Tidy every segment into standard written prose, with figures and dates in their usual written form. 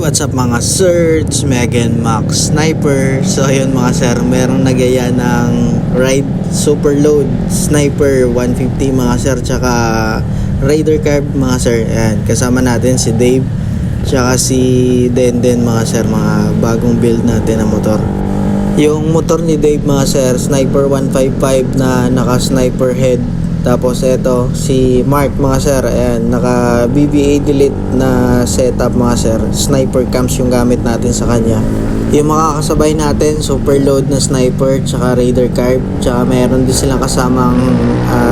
What's up mga sir? It's Megan Max Sniper. So ayun mga sir, merong nagaya ng ride super load Sniper 150 mga sir, tsaka Raider Carb mga sir. Ayan, kasama natin si Dave tsaka si Denden mga sir, mga bagong build natin na motor. Yung motor ni Dave mga sir, Sniper 155 na naka sniper head. Tapos ito si Mark mga sir, ayan, naka BBA delete na setup mga sir. Sniper cams yung gamit natin sa kanya. Yung makakasabay natin, super load na sniper tsaka Raider Carb, tsaka meron din silang kasamang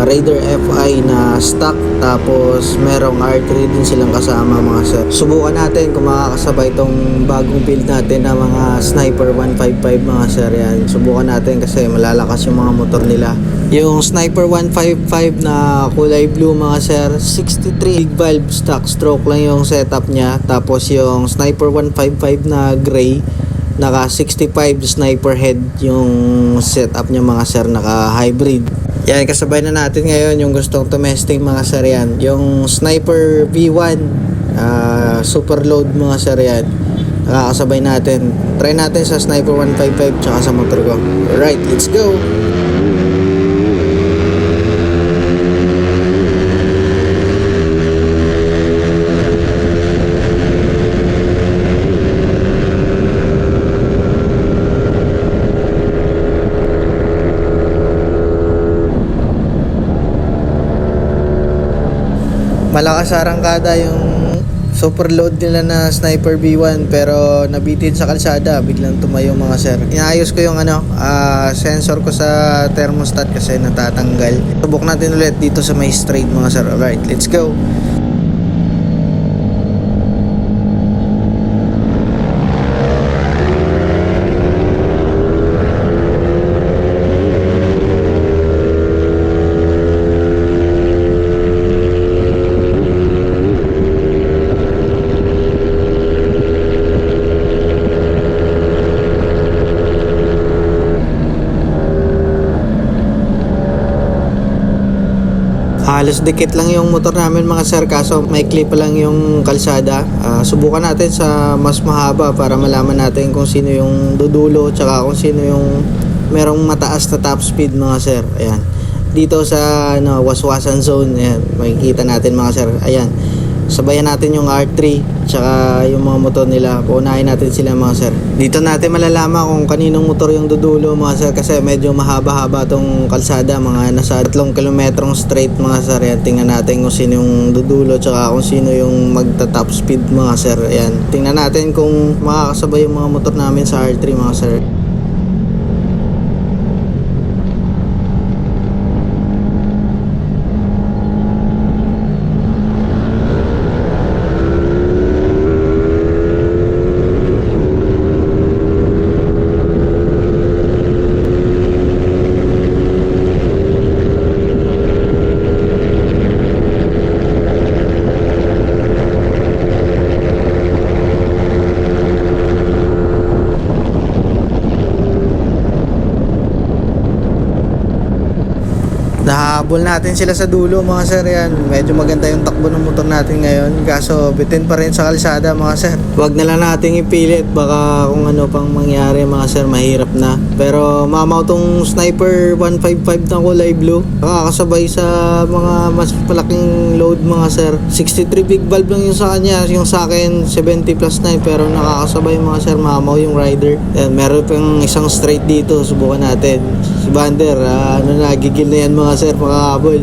Raider FI na stock. Tapos merong R3 din silang kasama mga sir. Subukan natin kung makakasabay tong bagong build natin na mga Sniper 155 mga sir. Yan, subukan natin kasi malalakas yung mga motor nila. Yung Sniper 155 na kulay blue mga sir, 63 big valve stock stroke lang yung setup niya. Tapos yung Sniper 155 na gray, naka 65 sniper head yung setup niya mga sir, naka hybrid. Yan, kasabay na natin ngayon yung gustong tumesting mga sir. Yan, yung Sniper V1 super load mga sir, yan nakakasabay natin. Try natin sa Sniper 155 tsaka sa motor ko. Alright, let's go. Malakas sa arangkada yung super load nila na Sniper V1, pero nabitin sa kalsada, biglang tumayo mga sir. Inaayos ko yung sensor ko sa thermostat kasi natatanggal. Subok natin ulit dito sa may straight mga sir. Alright, let's go. Halos dikit lang yung motor namin mga sir, kaso may clip pa lang yung kalsada. Subukan natin sa mas mahaba para malaman natin kung sino yung dudulo tsaka kung sino yung merong mataas na top speed mga sir. Ayan, dito sa waswasan zone, ayan, makikita natin mga sir. Ayan, sabayan natin yung R3 tsaka yung mga motor nila, paunahin natin sila mga sir. Dito natin malalaman kung kaninong motor yung dudulo mga sir, kasi medyo mahaba-haba tong kalsada, mga nasa 3 kilometrong straight mga sir. Yan, tingnan natin kung sino yung dudulo tsaka kung sino yung magta-top speed mga sir. Ayan, tingnan natin kung makakasabay yung mga motor namin sa R3 mga sir. Nahabol natin sila sa dulo mga sir. Yan, medyo maganda yung takbo ng motor natin ngayon, kaso bitin pa rin sa kalsada mga sir. Huwag na lang nating ipilit, baka kung ano pang mangyari mga sir, mahirap na. Pero mamaw tong Sniper 155 na kulay blue, nakakasabay sa mga mas palaking load mga sir. 63 big valve lang yung sa kanya, yung sa akin 70 plus 9, pero nakakasabay mga sir, mamaw yung rider. Yan, meron pang isang straight dito, subukan natin. Si Bander, gigil na yan mga sir, makahabol.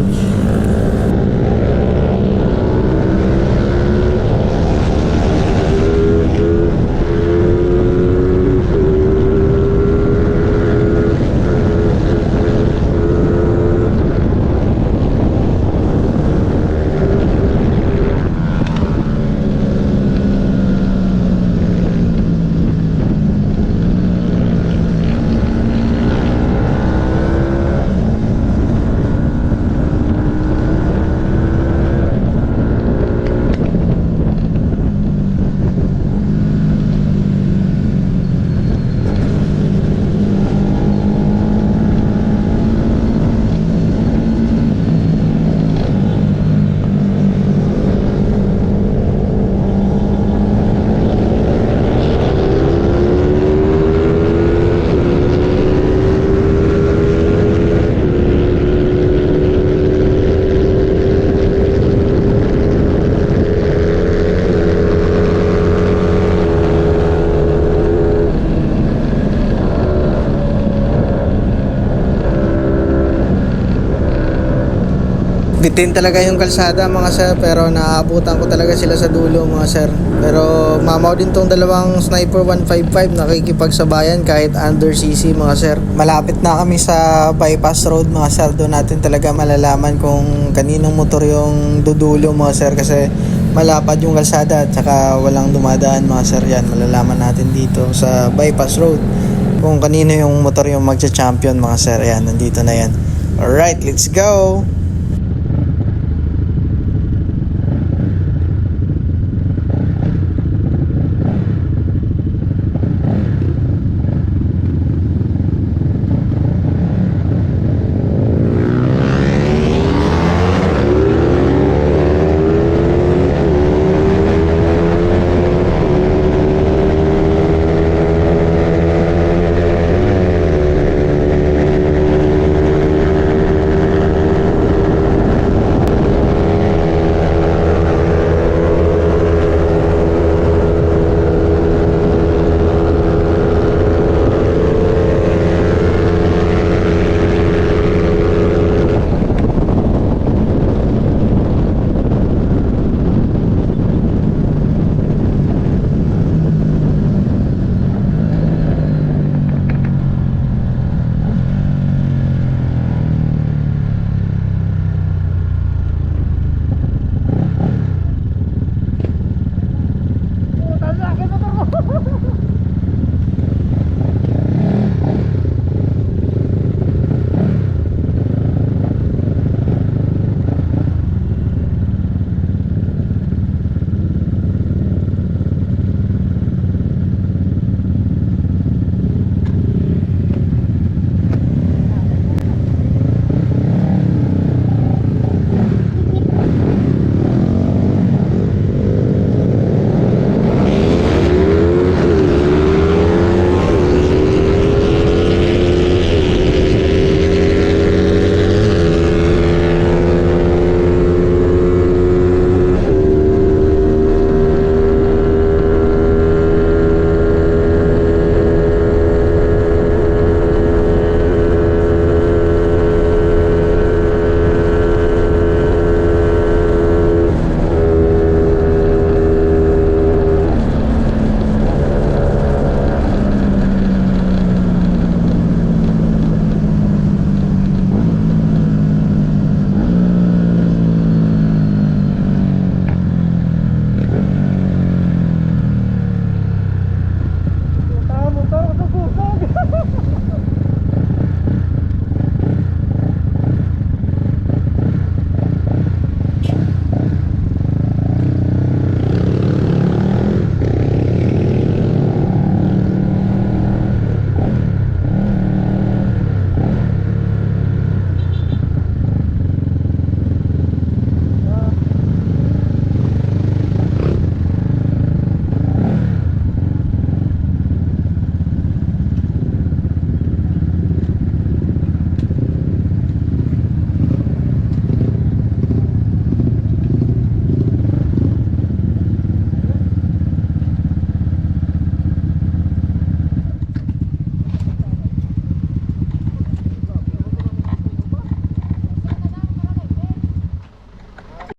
Bitin talaga yung kalsada mga sir, pero naaabutan ko talaga sila sa dulo mga sir. Pero mamaw din tong dalawang Sniper 155 nakikipagsabayan kahit under CC mga sir. Malapit na kami sa bypass road mga sir. Doon natin talaga malalaman kung kaninong motor yung dudulo mga sir, kasi malapad yung kalsada at saka walang dumadaan mga sir. Yan, malalaman natin dito sa bypass road kung kanino yung motor yung magcha-champion mga sir. Yan, nandito na yan. Alright, let's go!